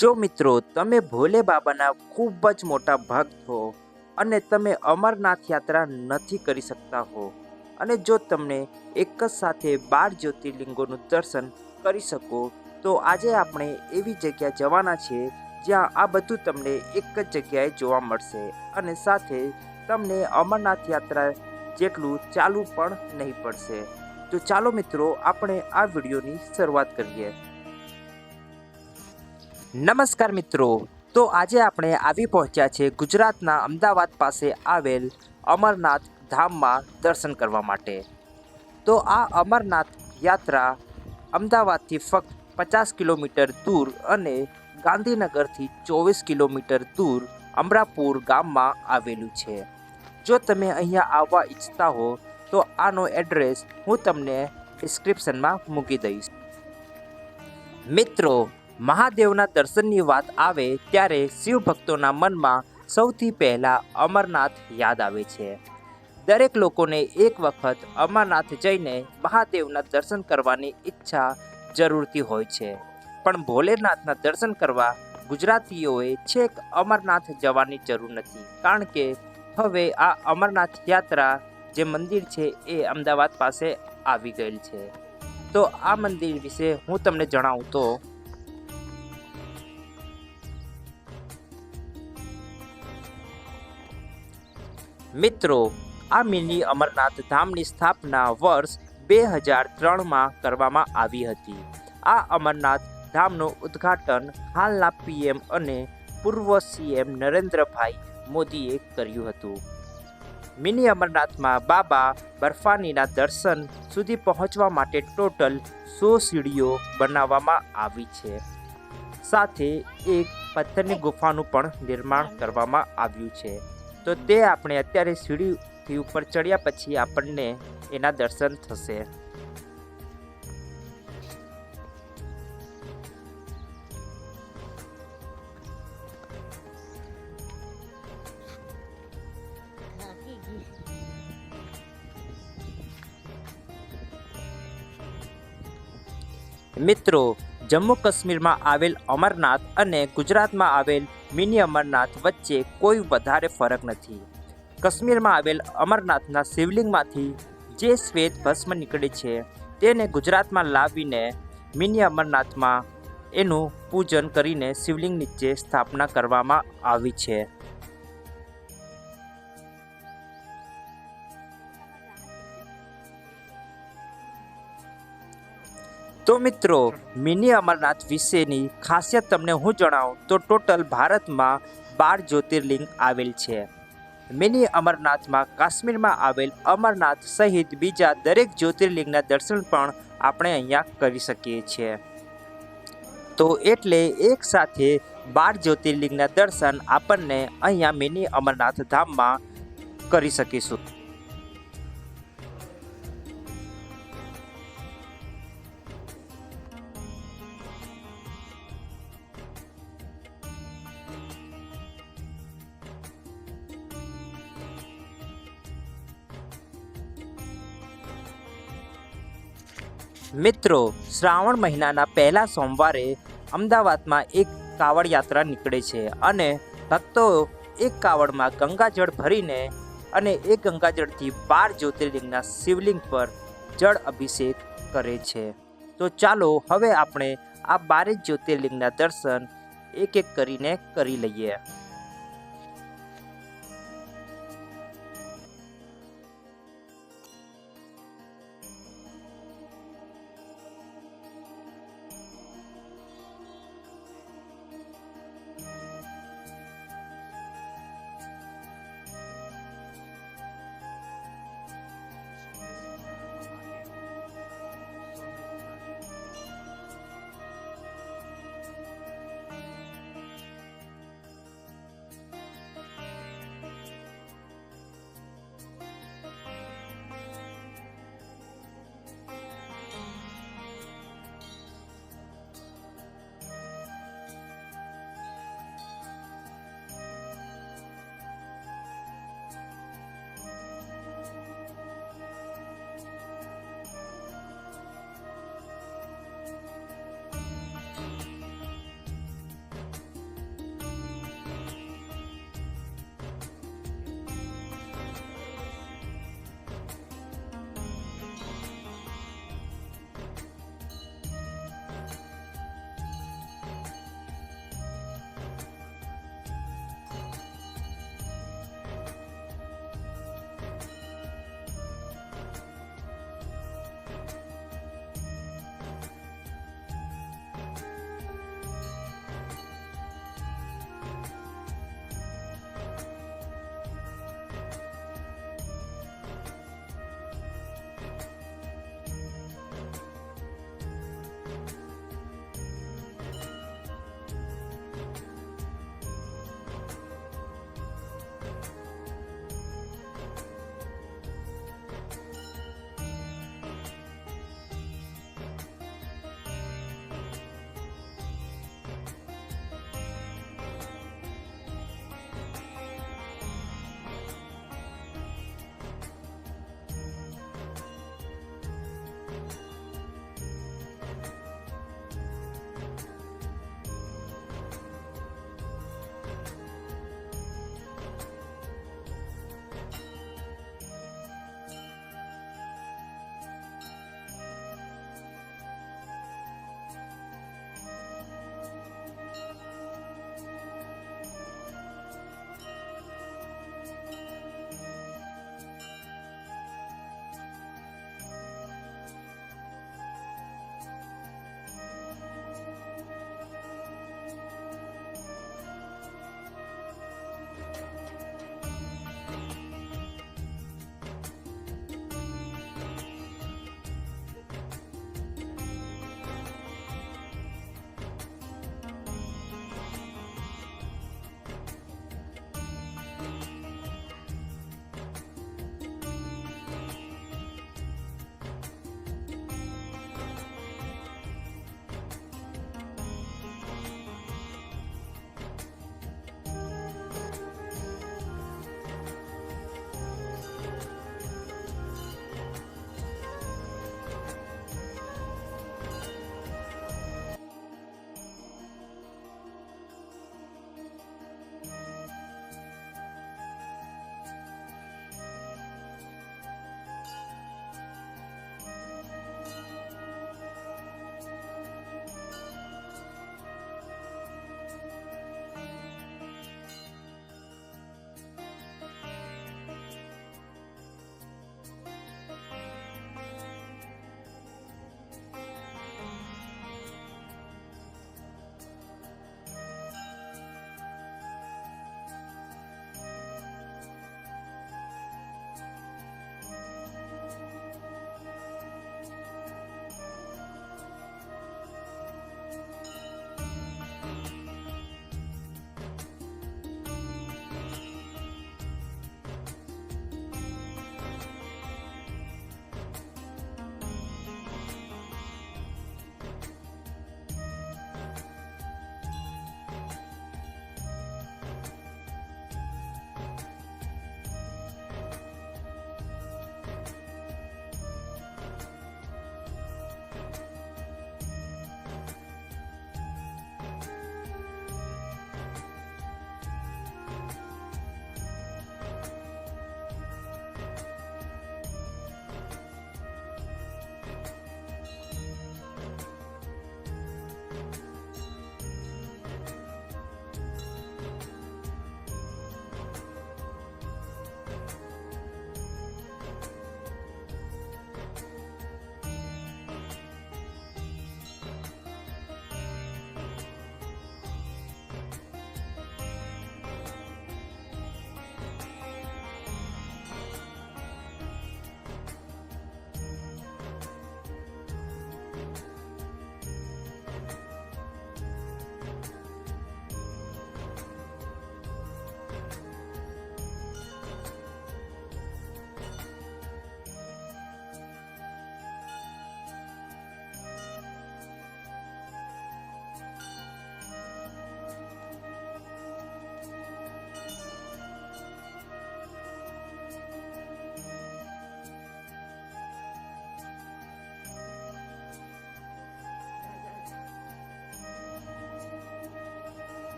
જો મિત્રો તમે ભોલે બાબાના ખૂબ જ મોટા ભક્ત હો અને તમે અમરનાથ યાત્રા નથી કરી શકતા હો અને જો તમને એક જ સાથે 12 જ્યોતિર્લિંગોનું દર્શન કરી શકો તો આજે આપણે એવી જગ્યા જવાના છે જ્યાં આ બધું તમને એક જ જગ્યાએ જોવા મળશે અને સાથે તમને અમરનાથ યાત્રા જેટલું ચાલવું પણ નહીં પડશે। તો ચાલો મિત્રો આપણે આ વિડીયોની શરૂઆત કરીએ। નમસ્કાર મિત્રો, તો આજે આપણે આવી પહોંચ્યા છે ગુજરાતના અમદાવાદ પાસે આવેલ અમરનાથ ધામમાં દર્શન કરવા માટે। તો આ અમરનાથ યાત્રા અમદાવાદથી ફક્ત 50 કિલોમીટર દૂર અને ગાંધીનગરથી 24 કિલોમીટર દૂર અમરાપુર ગામમાં આવેલું છે। જો તમે અહીંયા આવવા ઈચ્છતા હો તો આનો એડ્રેસ હું તમને ડિસ્ક્રિપ્શનમાં મૂકી દઈશ। મિત્રો, મહાદેવના દર્શનની વાત આવે ત્યારે શિવ ભક્તોના મનમાં સૌથી પહેલા અમરનાથ યાદ આવે છે। દરેક લોકોને એક વખત અમરનાથ જઈને મહાદેવના દર્શન કરવાની ઈચ્છા જરૂરથી હોય છે, પણ ભોલેનાથના દર્શન કરવા ગુજરાતીઓએ છેક અમરનાથ જવાની જરૂર નથી, કારણ કે હવે આ અમરનાથ યાત્રા જે મંદિર છે એ અમદાવાદ પાસે આવી ગયેલ છે। તો આ મંદિર વિશે હું તમને જણાવું તો મિત્રો, આ મિની અમરનાથ ધામની સ્થાપના વર્ષ 2003માં કરવામાં આવી હતી। આ અમરનાથ ધામનું ઉદ્ઘાટન હાલના પીએમ અને પૂર્વ સીએમ નરેન્દ્રભાઈ મોદીએ કર્યું હતું। મિની અમરનાથમાં બાબા બર્ફાનીના દર્શન સુધી પહોંચવા માટે ટોટલ 100 સીડીઓ બનાવવામાં આવી છે, સાથે એક પથ્થરની ગુફાનું પણ નિર્માણ કરવામાં આવ્યું છે। તો તે આપણે અત્યારે સીડીથી ઉપર ચડ્યા પછી આપણને એના દર્શન થશે। મિત્રો, જમ્મુ કાશ્મીરમાં આવેલ અમરનાથ અને ગુજરાતમાં આવેલ મિની અમરનાથ વચ્ચે કોઈ વધારે ફરક નથી। કાશ્મીરમાં આવેલ અમરનાથના શિવલિંગમાંથી જે શ્વેત ભસ્મ નીકળે છે તેને ગુજરાતમાં લાવીને મિની અમરનાથમાં એનું પૂજન કરીને શિવલિંગ નીચે સ્થાપના કરવામાં આવી છે। તો મિત્રો, મિની અમરનાથ વિશેની ખાસિયત તમને હું જણાવું તો ટોટલ ભારતમાં 12 જ્યોતિર્લિંગ આવેલ છે। મિની અમરનાથમાં કાશ્મીરમાં આવેલ અમરનાથ સહિત બીજા દરેક જ્યોતિર્લિંગના દર્શન પણ આપણે અહીંયા કરી શકીએ છીએ। તો એટલે એક સાથે 12 જ્યોતિર્લિંગના દર્શન આપણને અહીંયા મિની અમરનાથ ધામમાં કરી શકીશું। મિત્રો, શ્રાવણ મહિનાના પહેલા સોમવારે અમદાવાદમાં એક કાવડ યાત્રા નીકળે છે અને ભક્તો એક કાવડમાં ગંગાજળ ભરીને અને એ ગંગાજળથી 12 જ્યોતિર્લિંગના શિવલિંગ પર જળ અભિષેક કરે છે। તો ચાલો હવે આપણે આ 12 જ્યોતિર્લિંગના દર્શન એક એક કરીને કરી લઈએ।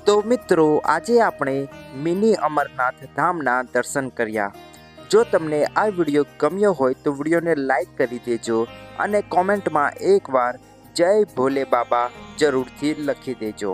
તો મિત્રો આજે આપણે મિની અમરનાથ ધામના દર્શન કર્યા. જો તમને આ વિડીયો ગમ્યો હોય તો વિડીયોને લાઈક કરી દેજો અને કોમેન્ટમાં એકવાર જય ભોલે બાબા જરૂરથી લખી દેજો.